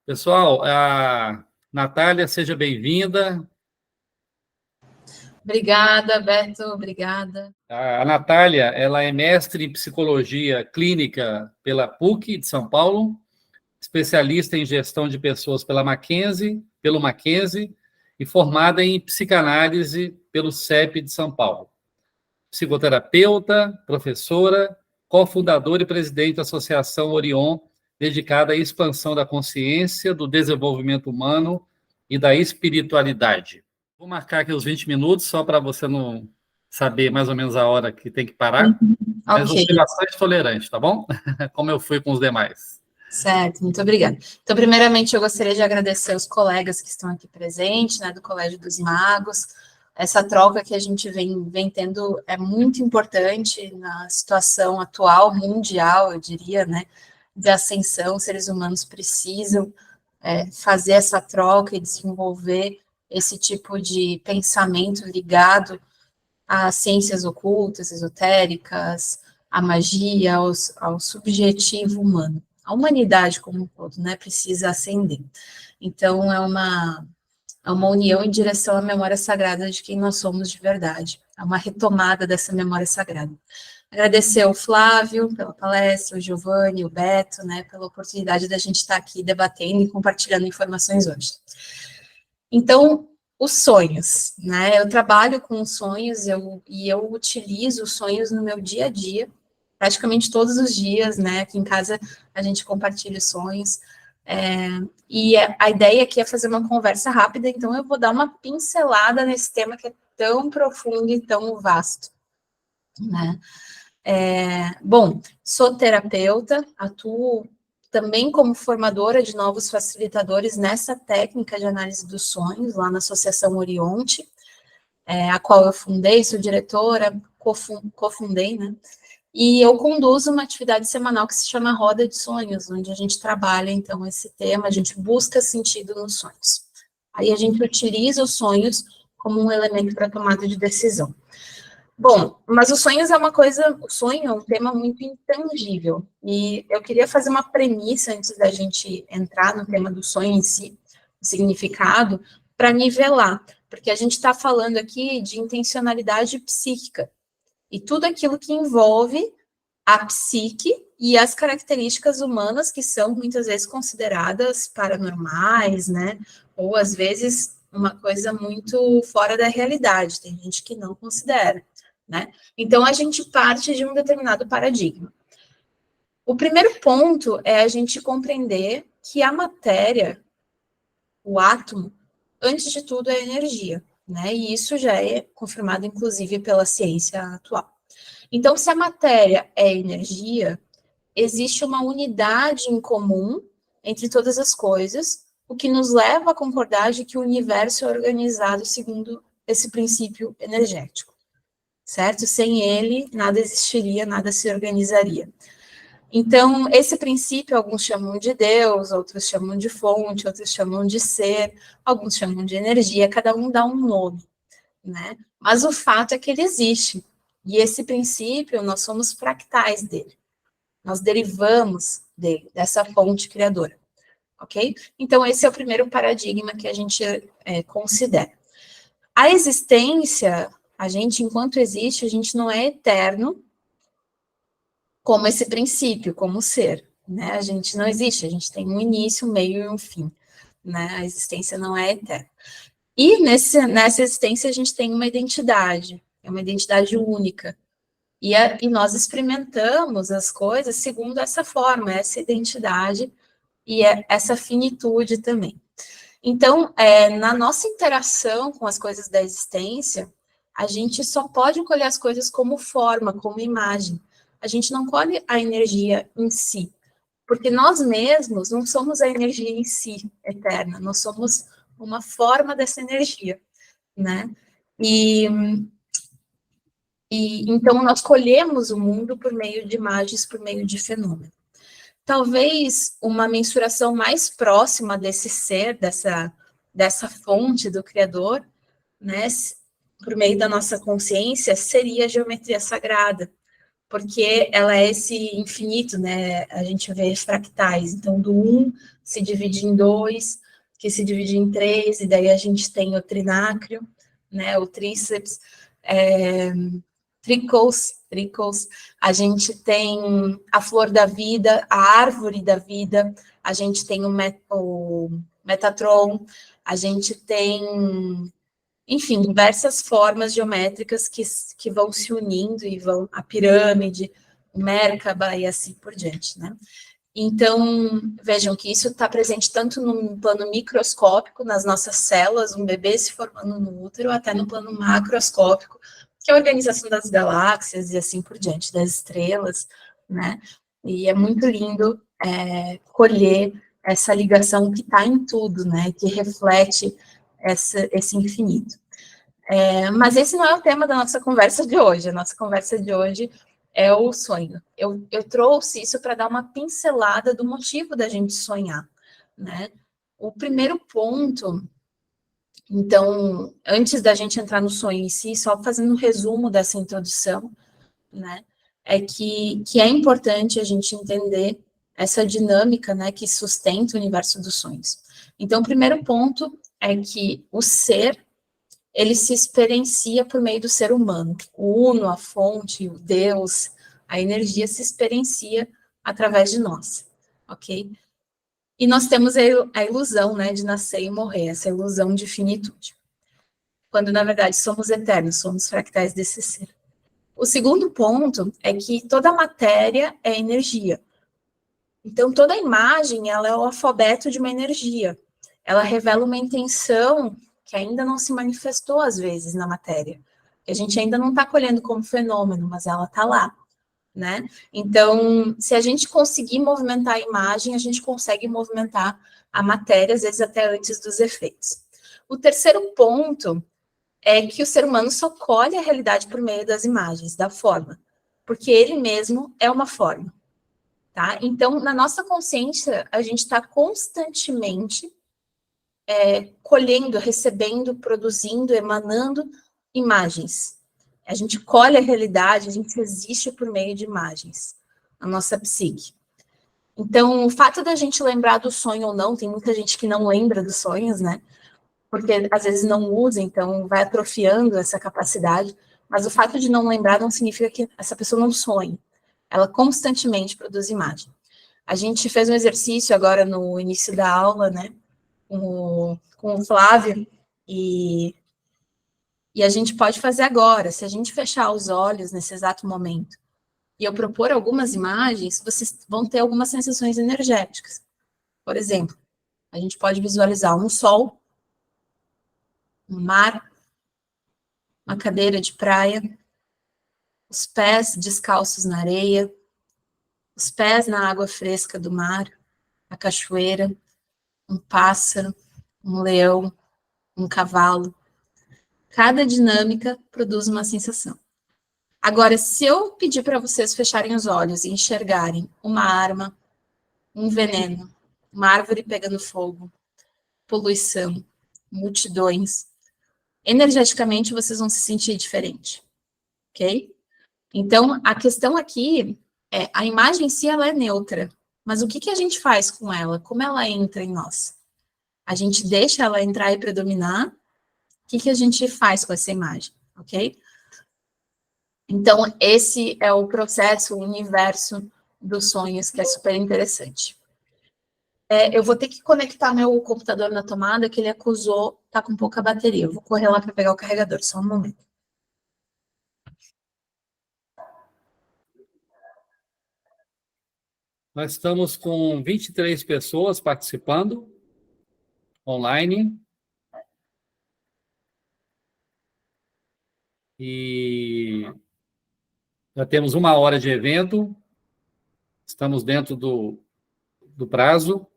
Pessoal, a Natália, seja bem-vinda. Obrigada, Beto, obrigada. A Natália, ela é mestre em psicologia clínica pela PUC de São Paulo, especialista em gestão de pessoas pelo Mackenzie e formada em psicanálise pelo CEP de São Paulo. Psicoterapeuta, professora, cofundadora e presidente da Associação Orion, dedicada à expansão da consciência, do desenvolvimento humano e da espiritualidade. Vou marcar aqui os 20 minutos, só para você não saber mais ou menos a hora que tem que parar, mas eu fui bastante tolerante, tá bom? Como eu fui com os demais. Certo, muito obrigada. Então, primeiramente, eu gostaria de agradecer os colegas que estão aqui presentes, né, do Colégio dos Magos. Essa troca que a gente vem tendo é muito importante na situação atual, mundial, eu diria, né, de ascensão. Os seres humanos precisam fazer essa troca e desenvolver esse tipo de pensamento ligado às ciências ocultas, esotéricas, à magia, ao subjetivo humano. A humanidade como um todo, né, precisa ascender. Então, é uma união em direção à memória sagrada de quem nós somos de verdade. É uma retomada dessa memória sagrada. Agradecer ao Flávio pela palestra, o Giovanni, o Beto, né, pela oportunidade da gente estar aqui debatendo e compartilhando informações hoje. Então, os sonhos, né? Eu trabalho com sonhos e eu utilizo os sonhos no meu dia a dia, praticamente todos os dias, né? Aqui em casa a gente compartilha os sonhos. E a ideia aqui é fazer uma conversa rápida, então eu vou dar uma pincelada nesse tema que é tão profundo e tão vasto, né? Bom, sou terapeuta, atuo também como formadora de novos facilitadores nessa técnica de análise dos sonhos, lá na Associação Orionte, a qual eu fundei, sou diretora, cofundei, né? E eu conduzo uma atividade semanal que se chama Roda de Sonhos, onde a gente trabalha, então, esse tema, a gente busca sentido nos sonhos. Aí a gente utiliza os sonhos como um elemento para tomada de decisão. Bom, mas os sonhos o sonho é um tema muito intangível, e eu queria fazer uma premissa antes da gente entrar no tema do sonho em si, o significado, para nivelar, porque a gente está falando aqui de intencionalidade psíquica, e tudo aquilo que envolve a psique e as características humanas que são muitas vezes consideradas paranormais, né, ou às vezes uma coisa muito fora da realidade, tem gente que não considera. Né? Então, a gente parte de um determinado paradigma. O primeiro ponto é a gente compreender que a matéria, o átomo, antes de tudo é energia, né? E isso já é confirmado, inclusive, pela ciência atual. Então, se a matéria é energia, existe uma unidade em comum entre todas as coisas, o que nos leva a concordar de que o universo é organizado segundo esse princípio energético. Certo? Sem ele, nada existiria, nada se organizaria. Então, esse princípio, alguns chamam de Deus, outros chamam de fonte, outros chamam de ser, alguns chamam de energia, cada um dá um nome, né? Mas o fato é que ele existe. E esse princípio, nós somos fractais dele. Nós derivamos dele, dessa fonte criadora. Ok? Então, esse é o primeiro paradigma que a gente considera. A existência, a gente, enquanto existe, a gente não é eterno como esse princípio, como ser, né? A gente não existe, a gente tem um início, um meio e um fim, né? A existência não é eterna. E nessa existência a gente tem uma identidade, é uma identidade única. E nós experimentamos as coisas segundo essa forma, essa identidade e essa finitude também. Então, na nossa interação com as coisas da existência, a gente só pode colher as coisas como forma, como imagem. A gente não colhe a energia em si, porque nós mesmos não somos a energia em si eterna, nós somos uma forma dessa energia, né? E então nós colhemos o mundo por meio de imagens, por meio de fenômenos. Talvez uma mensuração mais próxima desse ser, dessa fonte do Criador, né, por meio da nossa consciência, seria a geometria sagrada, porque ela é esse infinito, né? A gente vê fractais, então do 1 se divide em 2, que se divide em 3, e daí a gente tem o trinácrio, né? O tríceps, trickles, a gente tem a flor da vida, a árvore da vida, a gente tem o Metatron, a gente tem, enfim, diversas formas geométricas que vão se unindo e vão, a pirâmide, o Merkaba e assim por diante, né? Então, vejam que isso está presente tanto no plano microscópico, nas nossas células, um bebê se formando no útero, até no plano macroscópico, que é a organização das galáxias e assim por diante, das estrelas, né? E é muito lindo colher essa ligação que está em tudo, né? Que reflete esse infinito. Mas esse não é o tema da nossa conversa de hoje. A nossa conversa de hoje é o sonho. Eu trouxe isso para dar uma pincelada do motivo da gente sonhar, né? O primeiro ponto, então, antes da gente entrar no sonho em si, só fazendo um resumo dessa introdução, né? É que é importante a gente entender essa dinâmica, né, que sustenta o universo dos sonhos. Então, o primeiro ponto é que o ser, ele se experiencia por meio do ser humano. O uno, a fonte, o Deus, a energia se experiencia através de nós, ok? E nós temos a ilusão, né, de nascer e morrer, essa ilusão de finitude. Quando, na verdade, somos eternos, somos fractais desse ser. O segundo ponto é que toda matéria é energia. Então, toda imagem, ela é o alfabeto de uma energia. Ela revela uma intenção que ainda não se manifestou, às vezes, na matéria. Que a gente ainda não está colhendo como fenômeno, mas ela está lá, né? Então, se a gente conseguir movimentar a imagem, a gente consegue movimentar a matéria, às vezes até antes dos efeitos. O terceiro ponto é que o ser humano só colhe a realidade por meio das imagens, da forma, porque ele mesmo é uma forma, tá? Então, na nossa consciência, a gente está constantemente colhendo, recebendo, produzindo, emanando imagens. A gente colhe a realidade, a gente existe por meio de imagens, a nossa psique. Então, o fato da gente lembrar do sonho ou não, tem muita gente que não lembra dos sonhos, né? Porque às vezes não usa, então vai atrofiando essa capacidade, mas o fato de não lembrar não significa que essa pessoa não sonhe. Ela constantemente produz imagem. A gente fez um exercício agora no início da aula, né, com o Flávio, e a gente pode fazer agora. Se a gente fechar os olhos nesse exato momento e eu propor algumas imagens, vocês vão ter algumas sensações energéticas. Por exemplo, a gente pode visualizar um sol, um mar, uma cadeira de praia, os pés descalços na areia, os pés na água fresca do mar, a cachoeira, um pássaro, um leão, um cavalo. Cada dinâmica produz uma sensação. Agora, se eu pedir para vocês fecharem os olhos e enxergarem uma arma, um veneno, uma árvore pegando fogo, poluição, multidões, energeticamente vocês vão se sentir diferente, ok? Então, a questão aqui é, a imagem em si ela é neutra, mas o que a gente faz com ela? Como ela entra em nós? A gente deixa ela entrar e predominar? O que a gente faz com essa imagem, ok? Então, esse é o processo, o universo dos sonhos, que é super interessante. Eu vou ter que conectar meu computador na tomada, que ele acusou tá com pouca bateria. Eu vou correr lá para pegar o carregador, só um momento. Nós estamos com 23 pessoas participando online. E já temos 1 hora de evento. Estamos dentro do prazo.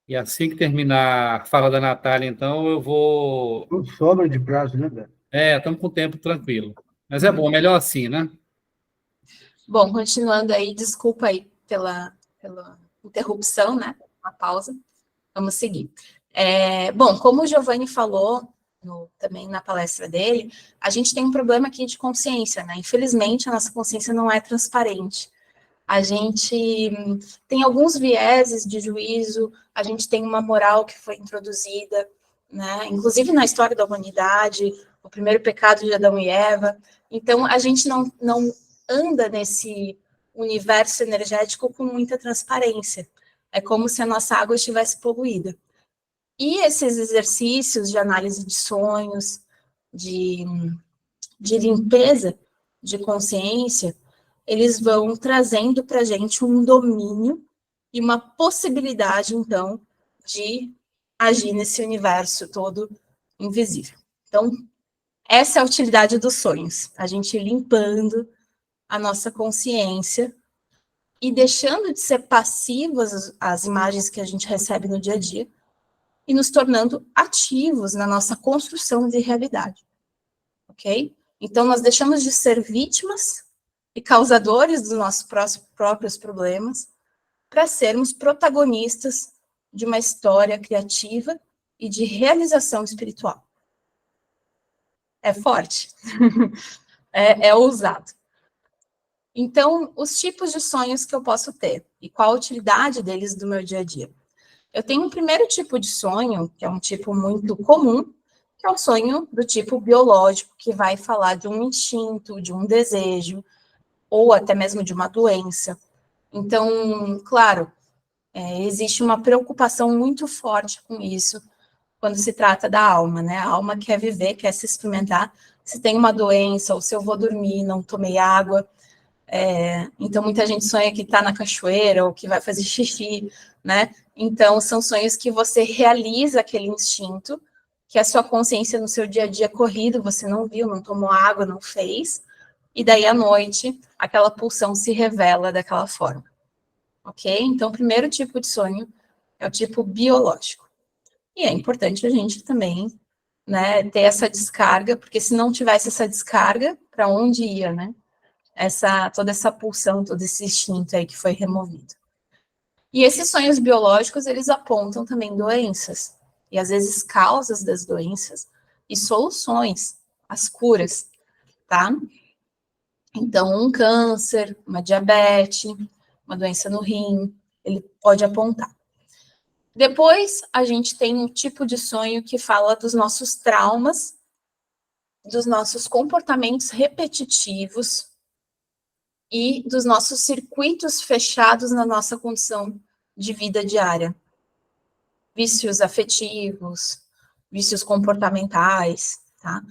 E assim que terminar a fala da Natália, então, eu vou... Não sobra de prazo, né, Beto? Estamos com o tempo tranquilo. Mas é bom, melhor assim, né? Bom, continuando aí, desculpa aí pela interrupção, né? Uma pausa. Vamos seguir. Bom, como o Giovanni falou, também na palestra dele, a gente tem um problema aqui de consciência, né? Infelizmente, a nossa consciência não é transparente. A gente tem alguns vieses de juízo, a gente tem uma moral que foi introduzida, né? Inclusive na história da humanidade, o primeiro pecado de Adão e Eva. Então, a gente não anda nesse universo energético com muita transparência. É como se a nossa água estivesse poluída. E esses exercícios de análise de sonhos, de limpeza de consciência, eles vão trazendo para a gente um domínio e uma possibilidade, então, de agir nesse universo todo invisível. Então, essa é a utilidade dos sonhos, a gente limpando a nossa consciência e deixando de ser passivas as imagens que a gente recebe no dia a dia e nos tornando ativos na nossa construção de realidade, ok? Então, nós deixamos de ser vítimas e causadores dos nossos próprios problemas para sermos protagonistas de uma história criativa e de realização espiritual. É forte, é ousado. Então, os tipos de sonhos que eu posso ter e qual a utilidade deles do meu dia a dia. Eu tenho um primeiro tipo de sonho, que é um tipo muito comum, que é o sonho do tipo biológico, que vai falar de um instinto, de um desejo, ou até mesmo de uma doença. Então, claro, existe uma preocupação muito forte com isso quando se trata da alma, né? A alma quer viver, quer se experimentar. Se tem uma doença, ou se eu vou dormir, não tomei água. Então, muita gente sonha que está na cachoeira, ou que vai fazer xixi, né? Então, são sonhos que você realiza aquele instinto, que a sua consciência no seu dia a dia corrido, você não viu, não tomou água, não fez, e daí à noite, aquela pulsão se revela daquela forma. Ok? Então, o primeiro tipo de sonho é o tipo biológico. E é importante a gente também, né, ter essa descarga, porque se não tivesse essa descarga, para onde ia, né? Toda essa pulsão, todo esse instinto aí que foi removido. E esses sonhos biológicos, eles apontam também doenças, e às vezes causas das doenças, e soluções, as curas, tá? Então, um câncer, uma diabetes, uma doença no rim, ele pode apontar. Depois, a gente tem um tipo de sonho que fala dos nossos traumas, dos nossos comportamentos repetitivos e dos nossos circuitos fechados na nossa condição de vida diária. Vícios afetivos, vícios comportamentais, tá?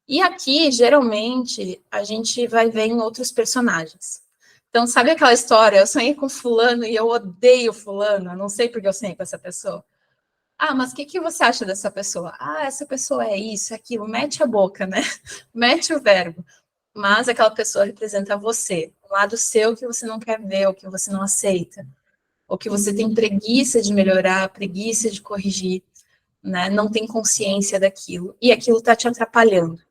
E aqui, geralmente, a gente vai ver em outros personagens. Então, sabe aquela história? Eu sonhei com fulano e eu odeio fulano, eu não sei porque eu sonhei com essa pessoa. Ah, mas o que você acha dessa pessoa? Ah, essa pessoa é isso, é aquilo. Mete a boca, né? Mete o verbo. Mas aquela pessoa representa você, um lado seu que você não quer ver, ou que você não aceita, ou que você tem preguiça de melhorar, preguiça de corrigir, né? Não tem consciência daquilo, e aquilo está te atrapalhando.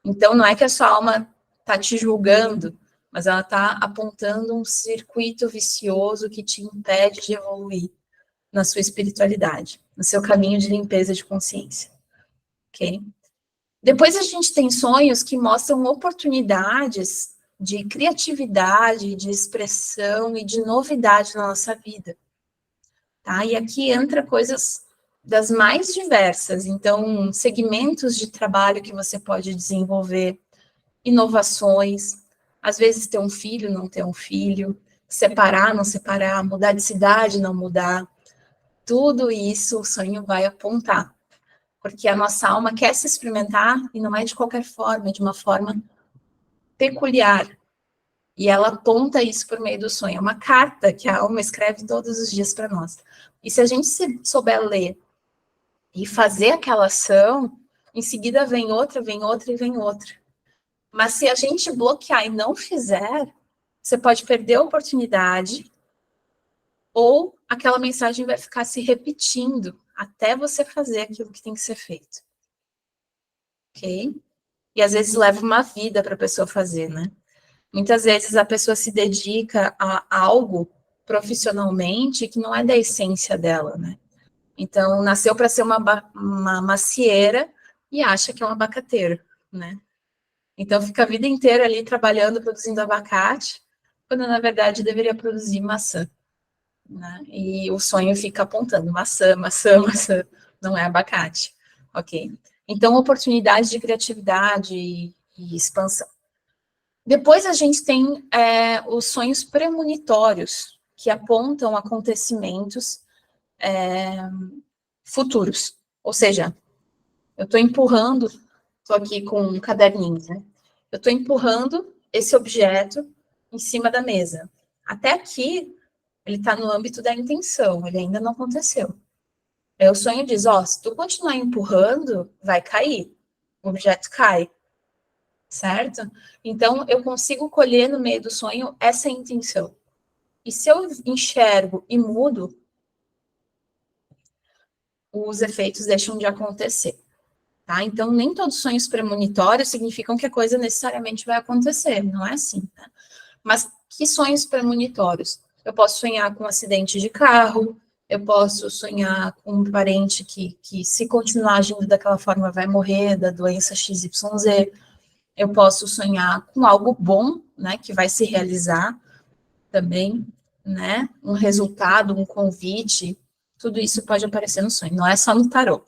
Então, não é que a sua alma está te julgando, mas ela está apontando um circuito vicioso que te impede de evoluir na sua espiritualidade, no seu caminho de limpeza de consciência, ok? Depois a gente tem sonhos que mostram oportunidades de criatividade, de expressão e de novidade na nossa vida, tá? E aqui entra coisas das mais diversas, então, segmentos de trabalho que você pode desenvolver, inovações, às vezes ter um filho, não ter um filho, separar, não separar, mudar de cidade, não mudar, tudo isso o sonho vai apontar. Porque a nossa alma quer se experimentar e não é de qualquer forma, é de uma forma peculiar. E ela aponta isso por meio do sonho. É uma carta que a alma escreve todos os dias para nós. E se a gente souber ler e fazer aquela ação, em seguida vem outra e vem outra. Mas se a gente bloquear e não fizer, você pode perder a oportunidade ou aquela mensagem vai ficar se repetindo até você fazer aquilo que tem que ser feito. Ok? E às vezes leva uma vida para a pessoa fazer, né? Muitas vezes a pessoa se dedica a algo profissionalmente que não é da essência dela, né? Então, nasceu para ser uma macieira e acha que é um abacateiro, né? Então, fica a vida inteira ali trabalhando, produzindo abacate, quando, na verdade, deveria produzir maçã, né? E o sonho fica apontando maçã, maçã, maçã, não é abacate, ok? Então, oportunidade de criatividade e expansão. Depois a gente tem os sonhos premonitórios, que apontam acontecimentos futuros. Ou seja, eu estou empurrando, estou aqui com um caderninho, né? Eu estou empurrando esse objeto em cima da mesa. Até aqui, ele está no âmbito da intenção, ele ainda não aconteceu. Aí o sonho diz, se tu continuar empurrando, vai cair. O objeto cai. Certo? Então, eu consigo colher no meio do sonho essa intenção. E se eu enxergo e mudo, os efeitos deixam de acontecer. Tá? Então, nem todos os sonhos premonitórios significam que a coisa necessariamente vai acontecer. Não é assim. Tá? Mas que sonhos premonitórios? Eu posso sonhar com um acidente de carro, eu posso sonhar com um parente que se continuar agindo daquela forma, vai morrer da doença XYZ. Eu posso sonhar com algo bom, né, que vai se realizar também, né, um resultado, um convite, tudo isso pode aparecer no sonho, não é só no tarô,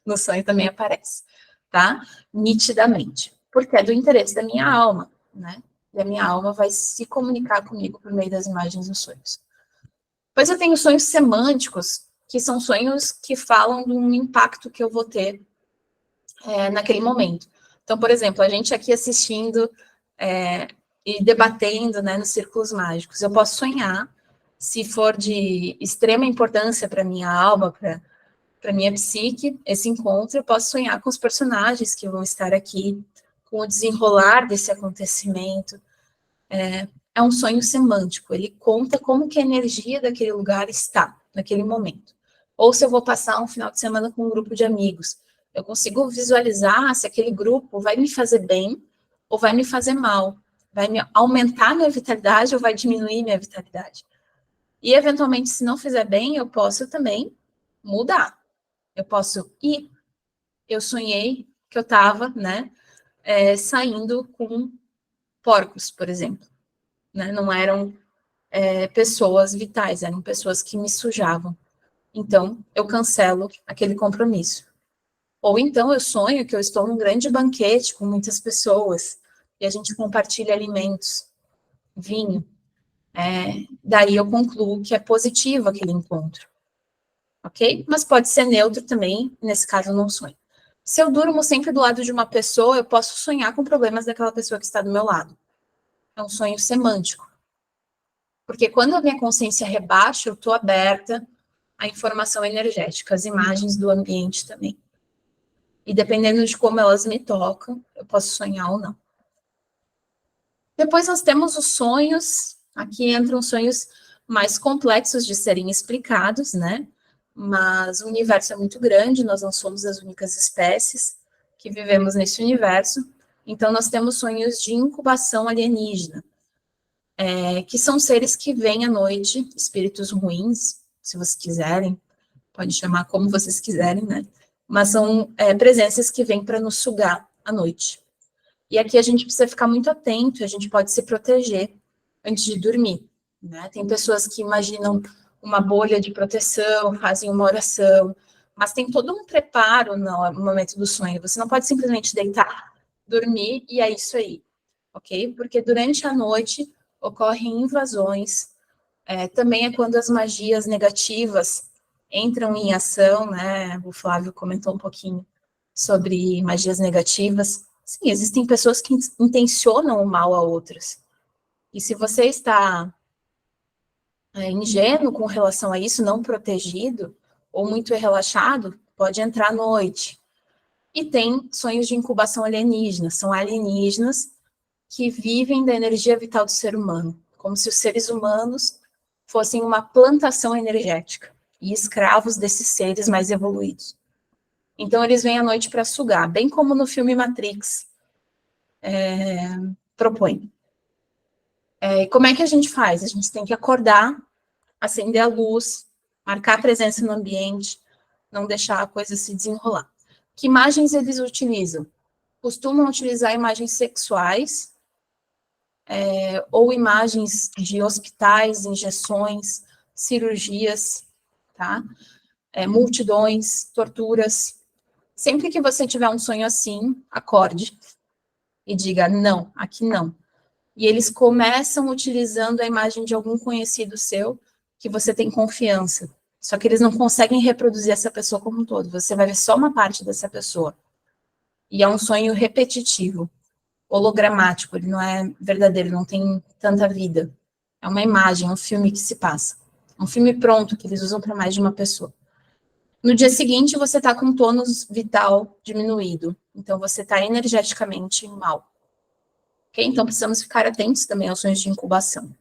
no sonho também aparece, tá? Nitidamente, porque é do interesse da minha alma, né, e a minha alma vai se comunicar comigo por meio das imagens dos sonhos. Depois eu tenho sonhos semânticos, que são sonhos que falam de um impacto que eu vou ter naquele momento. Então, por exemplo, a gente aqui assistindo e debatendo, né, nos círculos mágicos, eu posso sonhar, se for de extrema importância para minha alma, para minha psique, esse encontro, eu posso sonhar com os personagens que vão estar aqui, com o desenrolar desse acontecimento. É um sonho semântico, ele conta como que a energia daquele lugar está, naquele momento. Ou se eu vou passar um final de semana com um grupo de amigos, eu consigo visualizar se aquele grupo vai me fazer bem ou vai me fazer mal, vai me aumentar minha vitalidade ou vai diminuir minha vitalidade. E, eventualmente, se não fizer bem, eu posso também mudar. Eu posso ir. Eu sonhei que eu estava, né, saindo com porcos, por exemplo. Né? Não eram pessoas vitais, eram pessoas que me sujavam. Então, eu cancelo aquele compromisso. Ou então eu sonho que eu estou num grande banquete com muitas pessoas e a gente compartilha alimentos, vinho. Daí eu concluo que é positivo aquele encontro. Ok? Mas pode ser neutro também, nesse caso eu não sonho. Se eu durmo sempre do lado de uma pessoa, eu posso sonhar com problemas daquela pessoa que está do meu lado. É um sonho semântico. Porque quando a minha consciência rebaixa, eu estou aberta à informação energética, às imagens do ambiente também. E dependendo de como elas me tocam, eu posso sonhar ou não. Depois nós temos os sonhos, aqui entram sonhos mais complexos de serem explicados, né? Mas o universo é muito grande, nós não somos as únicas espécies que vivemos nesse universo. Então nós temos sonhos de incubação alienígena, que são seres que vêm à noite, espíritos ruins, se vocês quiserem, pode chamar como vocês quiserem, né? Mas são presenças que vêm para nos sugar à noite. E aqui a gente precisa ficar muito atento, a gente pode se proteger antes de dormir, né? Tem pessoas que imaginam uma bolha de proteção, fazem uma oração, mas tem todo um preparo no momento do sonho. Você não pode simplesmente deitar, dormir e é isso aí, ok? Porque durante a noite ocorrem invasões, também é quando as magias negativas entram em ação, né? O Flávio comentou um pouquinho sobre magias negativas. Sim, existem pessoas que intencionam o mal a outras. E se você está ingênuo com relação a isso, não protegido, ou muito relaxado, pode entrar à noite. E tem sonhos de incubação alienígena. São alienígenas que vivem da energia vital do ser humano, como se os seres humanos fossem uma plantação energética e escravos desses seres mais evoluídos. Então, eles vêm à noite para sugar, bem como no filme Matrix propõe. Como é que a gente faz? A gente tem que acordar, acender a luz, marcar a presença no ambiente, não deixar a coisa se desenrolar. Que imagens eles utilizam? Costumam utilizar imagens sexuais, ou imagens de hospitais, injeções, cirurgias, tá? Multidões, torturas. Sempre que você tiver um sonho assim, acorde e diga, não, aqui não. E eles começam utilizando a imagem de algum conhecido seu que você tem confiança. Só que eles não conseguem reproduzir essa pessoa como um todo. Você vai ver só uma parte dessa pessoa. E é um sonho repetitivo, hologramático, ele não é verdadeiro, não tem tanta vida. É uma imagem, um filme que se passa. Um filme pronto, que eles usam para mais de uma pessoa. No dia seguinte, você está com tônus vital diminuído. Então, você está energeticamente mal. Okay? Então, precisamos ficar atentos também aos sonhos de incubação.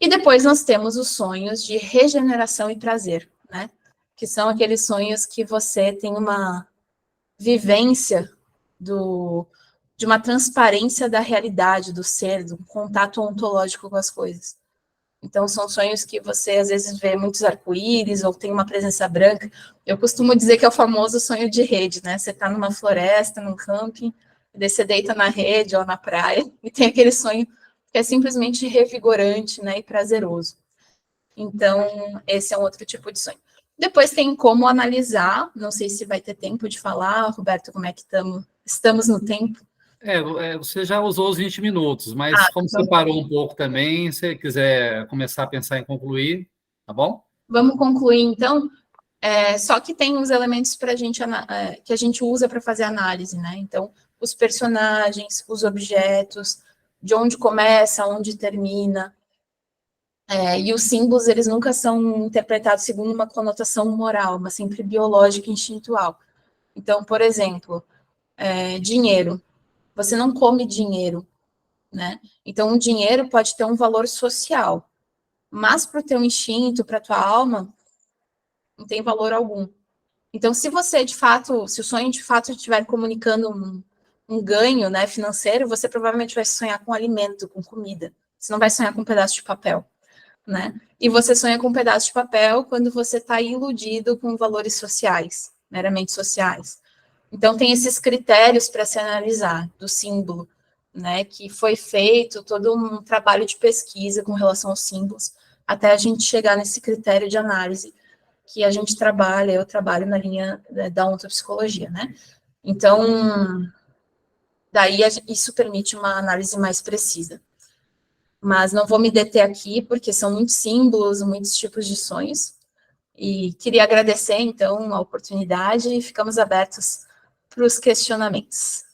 E depois nós temos os sonhos de regeneração e prazer, né? Que são aqueles sonhos que você tem uma vivência de uma transparência da realidade, do ser, do contato ontológico com as coisas. Então, são sonhos que você, às vezes, vê muitos arco-íris ou tem uma presença branca. Eu costumo dizer que é o famoso sonho de rede, né? Você está numa floresta, num camping, e daí você deita na rede ou na praia, e tem aquele sonho que é simplesmente revigorante, né, e prazeroso. Então, esse é um outro tipo de sonho. Depois tem como analisar, não sei se vai ter tempo de falar, Roberto, como é que estamos no tempo? Você já usou os 20 minutos, mas como você parou um pouco também, se quiser começar a pensar em concluir, tá bom? Vamos concluir, então. Só que tem uns elementos para que a gente usa para fazer análise, né? Então, os personagens, os objetos, de onde começa, onde termina. E os símbolos, eles nunca são interpretados segundo uma conotação moral, mas sempre biológica e instintual. Então, por exemplo, dinheiro. Você não come dinheiro, né? Então, o dinheiro pode ter um valor social, mas para o teu instinto, para a tua alma, não tem valor algum. Então, se você, de fato, se o sonho, de fato, estiver comunicando um ganho, né, financeiro, você provavelmente vai sonhar com alimento, com comida. Você não vai sonhar com um pedaço de papel, né? E você sonha com um pedaço de papel quando você está iludido com valores sociais, meramente sociais. Então, tem esses critérios para se analisar do símbolo, né, que foi feito todo um trabalho de pesquisa com relação aos símbolos, até a gente chegar nesse critério de análise que a gente trabalha, eu trabalho na linha da ontopsicologia, né? Então, daí isso permite uma análise mais precisa. Mas não vou me deter aqui, porque são muitos símbolos, muitos tipos de sonhos, e queria agradecer, então, a oportunidade e ficamos abertos para os questionamentos.